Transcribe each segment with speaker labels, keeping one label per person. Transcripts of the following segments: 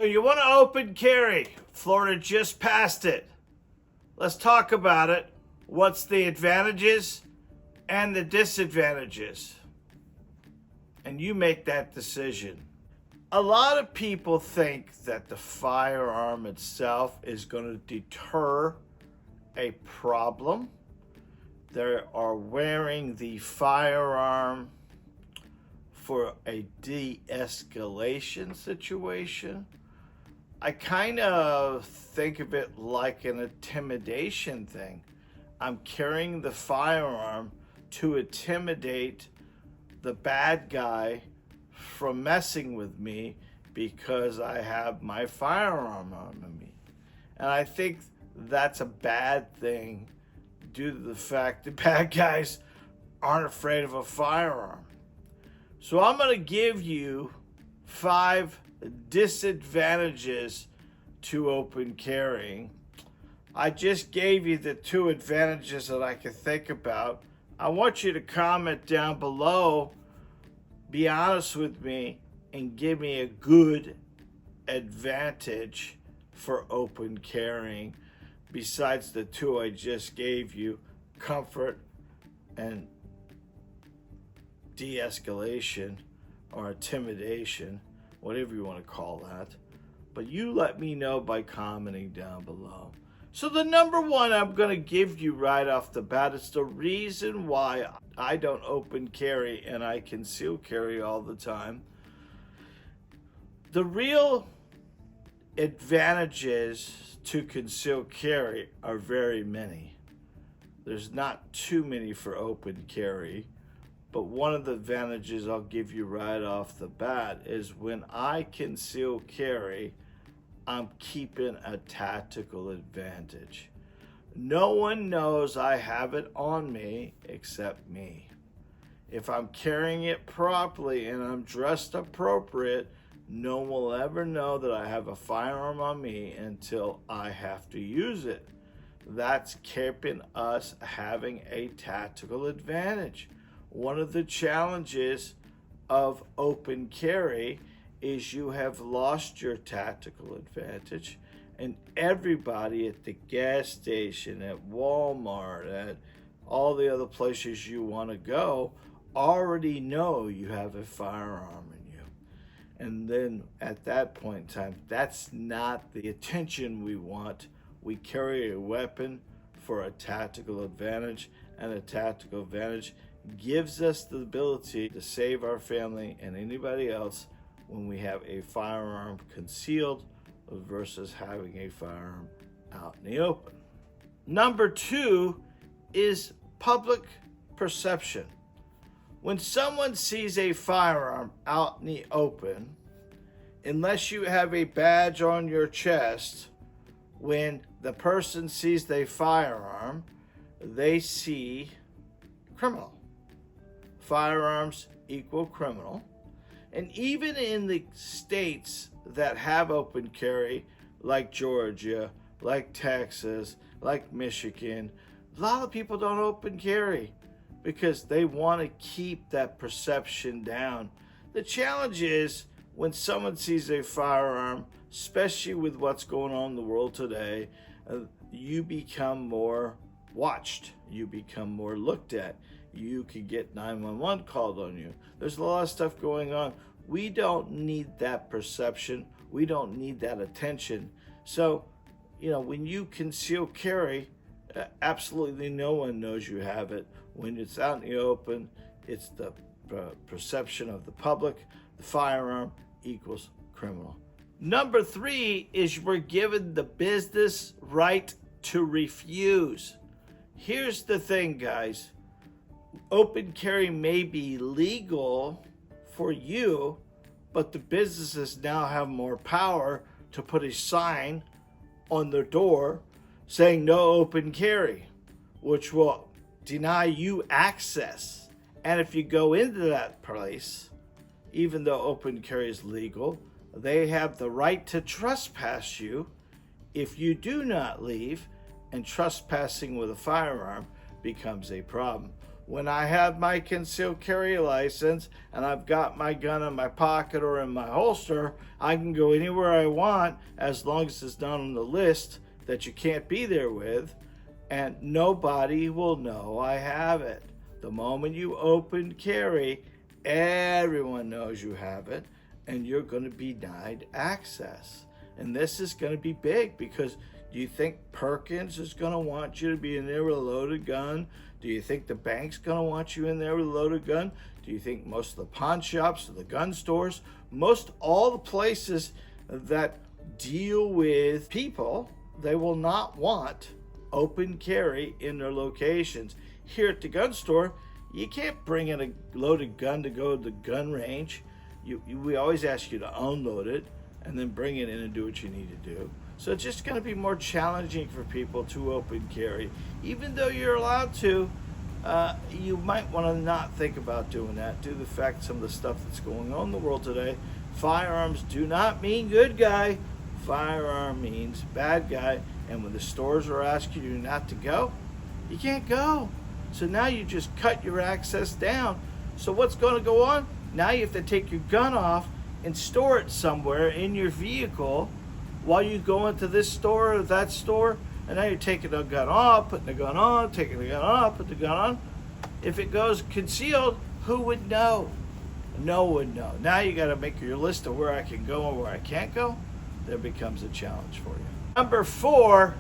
Speaker 1: You want to open carry. Florida just passed it. Let's talk about it. What's the advantages and the disadvantages? And you make that decision. A lot of people think that the firearm itself is going to deter a problem. They are wearing the firearm for a de-escalation situation. I kind of think of it like an intimidation thing. I'm carrying the firearm to intimidate the bad guy from messing with me because I have my firearm on me. And I think that's a bad thing due to the fact that bad guys aren't afraid of a firearm. So I'm going to give you 5 disadvantages to open carrying. I just gave you the 2 advantages that I could think about. I want you to comment down below, be honest with me, and give me a good advantage for open carrying besides the 2 I just gave you, comfort and de-escalation or intimidation, whatever you want to call that. But you let me know by commenting down below. So the number 1 I'm going to give you right off the bat is the reason why I don't open carry and I conceal carry all the time. The real advantages to conceal carry are very many. There's not too many for open carry. But one of the advantages I'll give you right off the bat is when I conceal carry, I'm keeping a tactical advantage. No one knows I have it on me except me. If I'm carrying it properly and I'm dressed appropriate, no one will ever know that I have a firearm on me until I have to use it. That's keeping us having a tactical advantage. One of the challenges of open carry is you have lost your tactical advantage, and everybody at the gas station, at Walmart, at all the other places you want to go already know you have a firearm in you. And then at that point in time, that's not the attention we want. We carry a weapon for a tactical advantage, and a tactical advantage gives us the ability to save our family and anybody else when we have a firearm concealed versus having a firearm out in the open. Number 2 is public perception. When someone sees a firearm out in the open, unless you have a badge on your chest, when the person sees the firearm, they see criminal. Firearms equal criminal. And even in the states that have open carry, like Georgia, like Texas, like Michigan, a lot of people don't open carry because they want to keep that perception down. The challenge is when someone sees a firearm, especially with what's going on in the world today, you become more watched. You become more looked at. You could get 911 called on you. There's a lot of stuff going on. We don't need that perception. We don't need that attention. So, when you conceal carry, absolutely no one knows you have it. When it's out in the open, it's the perception of the public. The firearm equals criminal. Number 3 is we're given the business right to refuse. Here's the thing, guys. Open carry may be legal for you, but the businesses now have more power to put a sign on their door saying no open carry, which will deny you access. And if you go into that place, even though open carry is legal, they have the right to trespass you if you do not leave, and trespassing with a firearm becomes a problem. When I have my concealed carry license and I've got my gun in my pocket or in my holster, I can go anywhere I want as long as it's not on the list that you can't be there with, and nobody will know I have it. The moment you open carry, everyone knows you have it, and you're going to be denied access. And this is going to be big, because do you think Perkins is going to want you to be in there with a loaded gun? Do you think the bank's going to want you in there with a loaded gun? Do you think most of the pawn shops or the gun stores, most all the places that deal with people, they will not want open carry in their locations? Here at the gun store, you can't bring in a loaded gun to go to the gun range. We always ask you to unload it and then bring it in and do what you need to do. So it's just going to be more challenging for people to open carry. Even though you're allowed to, you might want to not think about doing that due to the fact some of the stuff that's going on in the world today. Firearms do not mean good guy. Firearm means bad guy. And when the stores are asking you not to go, you can't go. So now you just cut your access down. So what's going to go on? Now you have to take your gun off and store it somewhere in your vehicle while you go into this store or that store. And now you're taking the gun off, putting the gun on, taking the gun off, putting the gun on. If it goes concealed, who would know? No one would know. Now you got to make your list of where I can go and where I can't go. There becomes a challenge for you. Number 4,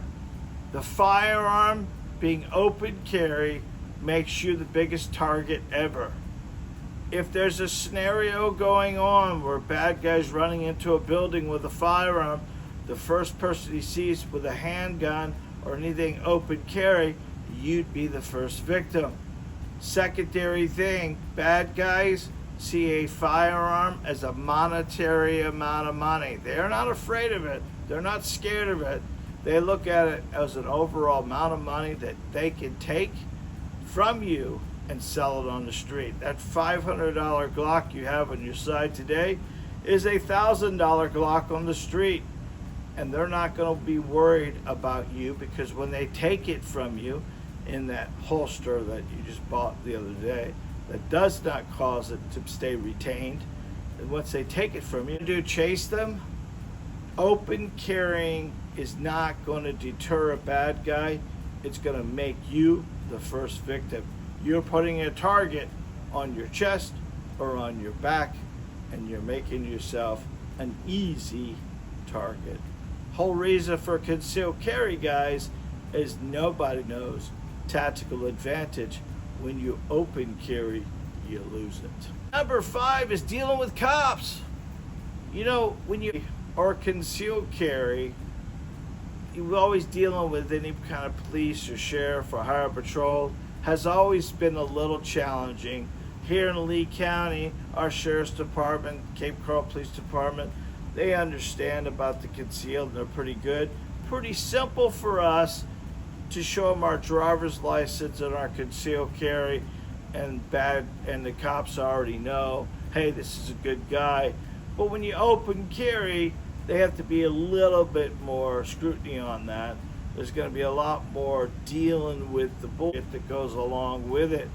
Speaker 1: the firearm being open carry makes you the biggest target ever. If there's a scenario going on where a bad guy's running into a building with a firearm, the first person he sees with a handgun or anything open carry, you'd be the first victim. Secondary thing, bad guys see a firearm as a monetary amount of money. They're not afraid of it. They're not scared of it. They look at it as an overall amount of money that they can take from you and sell it on the street. That $500 Glock you have on your side today is a $1,000 Glock on the street. And they're not going to be worried about you, because when they take it from you in that holster that you just bought the other day, that does not cause it to stay retained. And once they take it from you, do chase them. Open carrying is not going to deter a bad guy. It's going to make you the first victim. You're putting a target on your chest or on your back, and you're making yourself an easy target. Whole reason for concealed carry, guys, is nobody knows tactical advantage. When you open carry, you lose it. Number 5 is dealing with cops. You know, when you are concealed carry, you're always dealing with any kind of police or sheriff or highway patrol. Has always been a little challenging. Here in Lee County, our sheriff's department, Cape Coral Police Department, they understand about the concealed, and they're pretty good. Pretty simple for us to show them our driver's license and our concealed carry, and the cops already know, hey, this is a good guy. But when you open carry, they have to be a little bit more scrutiny on that. There's going to be a lot more dealing with the bullshit that goes along with it.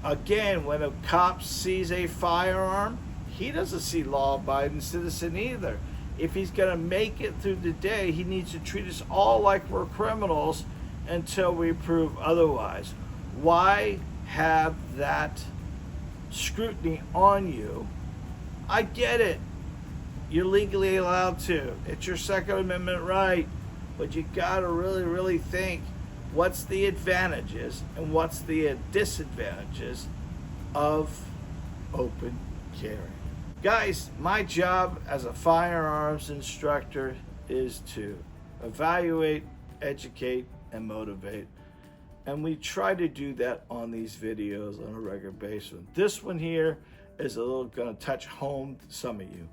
Speaker 1: Again, when a cop sees a firearm, he doesn't see law-abiding citizen either. If he's going to make it through the day, he needs to treat us all like we're criminals until we prove otherwise. Why have that scrutiny on you? I get it. You're legally allowed to. It's your Second Amendment right. But you got to really, really think, what's the advantages and what's the disadvantages of open carry? Guys, my job as a firearms instructor is to evaluate, educate, and motivate. And we try to do that on these videos on a regular basis. This one here is a little going to touch home to some of you.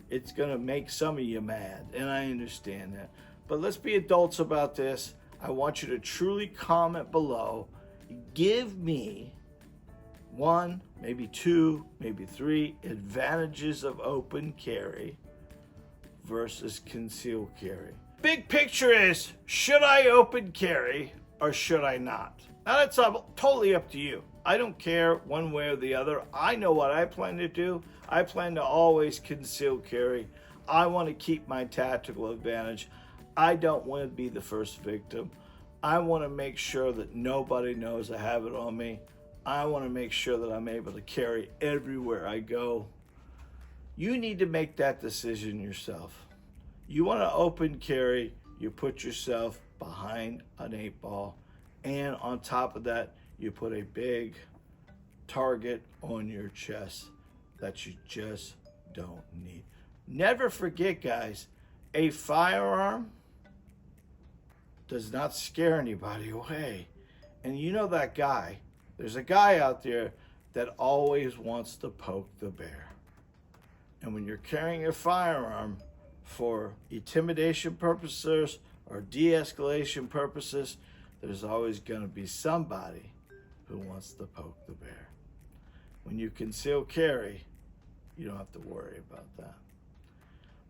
Speaker 1: It's going to make some of you mad, and I understand that. But let's be adults about this. I want you to truly comment below. Give me 1, maybe 2, maybe 3 advantages of open carry versus concealed carry. Big picture is, should I open carry or should I not? Now that's totally up to you. I don't care one way or the other. I know what I plan to do. I plan to always conceal carry. I want to keep my tactical advantage. I don't want to be the first victim. I want to make sure that nobody knows I have it on me. I want to make sure that I'm able to carry everywhere I go. You need to make that decision yourself. You want to open carry, you put yourself behind an 8-ball, and on top of that, you put a big target on your chest that you just don't need. Never forget, guys, a firearm does not scare anybody away. And you know that guy, there's a guy out there that always wants to poke the bear. And when you're carrying a firearm for intimidation purposes or de-escalation purposes, there's always going to be somebody who wants to poke the bear. When you conceal carry, you don't have to worry about that.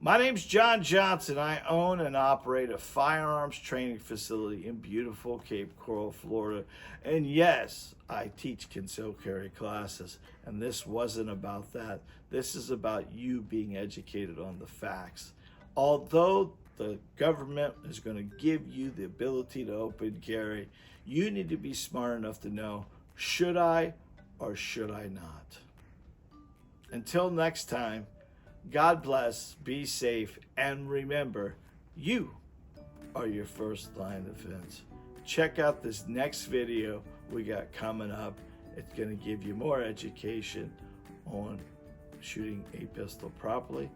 Speaker 1: My name's John Johnson. I own and operate a firearms training facility in beautiful Cape Coral, Florida. And yes, I teach concealed carry classes. And this wasn't about that. This is about you being educated on the facts. Although the government is going to give you the ability to open carry, you need to be smart enough to know, should I or should I not? Until next time, God bless, be safe, and remember, you are your first line of defense. Check out this next video we got coming up. It's going to give you more education on shooting a pistol properly.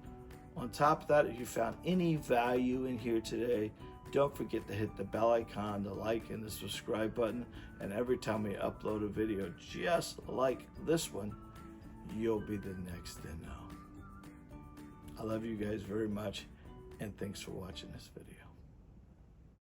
Speaker 1: On top of that, if you found any value in here today, don't forget to hit the bell icon, the like, and the subscribe button. And every time we upload a video just like this one, you'll be the next to know. I love you guys very much, and thanks for watching this video.